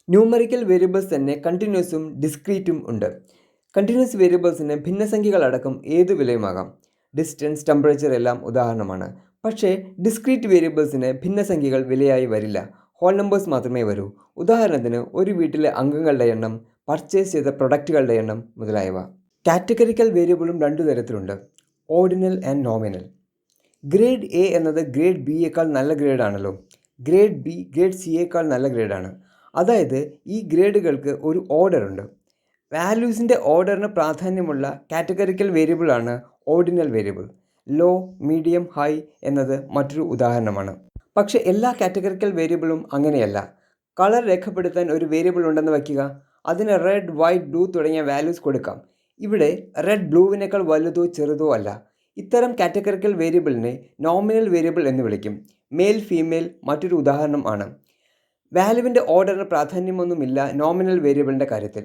Numerical variables തന്നെ കണ്ടിന്യൂസും ഡിസ്ക്രീറ്റും ഉണ്ട്. Continuous വേരിയബിൾസിന് ഭിന്നസംഖ്യകളടക്കം ഏതു വിലയുമാകാം. ഡിസ്റ്റൻസ്, ടെമ്പറേച്ചർ എല്ലാം ഉദാഹരണമാണ്. പക്ഷേ ഡിസ്ക്രീറ്റ് വേരിയബിൾസിന് ഭിന്നസംഖ്യകൾ വിലയായി വരില്ല. ഹോൾ നമ്പേഴ്സ് മാത്രമേ വരൂ. ഉദാഹരണത്തിന് ഒരു വീട്ടിലെ അംഗങ്ങളുടെ എണ്ണം, പർച്ചേസ് ചെയ്ത പ്രൊഡക്റ്റുകളുടെ എണ്ണം മുതലായവ. കാറ്റഗറിക്കൽ വേരിയബിളും രണ്ടു തരത്തിലുണ്ട്: ordinal and nominal. Grade A എന്നത് ഗ്രേഡ് ബിയേക്കാൾ നല്ല ഗ്രേഡാണല്ലോ. ഗ്രേഡ് ബി ഗ്രേഡ് സിയേക്കാൾ നല്ല ഗ്രേഡാണ്. അതായത് ഈ ഗ്രേഡുകൾക്ക് ഒരു ഓർഡർ ഉണ്ട്. വാല്യൂസിൻ്റെ ഓർഡറിന് പ്രാധാന്യമുള്ള കാറ്റഗറിക്കൽ വേരിയബിളാണ് ordinal variable. Low, medium, high എന്നത് മറ്റൊരു ഉദാഹരണമാണ്. പക്ഷേ എല്ലാ കാറ്റഗറിക്കൽ വേരിയബിളും അങ്ങനെയല്ല. കളർ രേഖപ്പെടുത്താൻ ഒരു വേരിയബിൾ ഉണ്ടെന്ന് വയ്ക്കുക. അതിന് റെഡ്, വൈറ്റ്, ബ്ലൂ തുടങ്ങിയ വാല്യൂസ് കൊടുക്കാം. ഇവിടെ റെഡ് ബ്ലൂവിനേക്കാൾ വലുതോ ചെറുതോ അല്ല. ഇത്തരം കാറ്റഗറിക്കൽ വേരിയബിളിനെ നോമിനൽ വേരിയബിൾ എന്ന് വിളിക്കും. മെയിൽ, ഫീമെയിൽ മറ്റൊരു ഉദാഹരണം ആണ്. വാല്യൂവിൻ്റെ ഓർഡറിന് പ്രാധാന്യമൊന്നുമില്ല നോമിനൽ വേരിയബിളിൻ്റെ കാര്യത്തിൽ.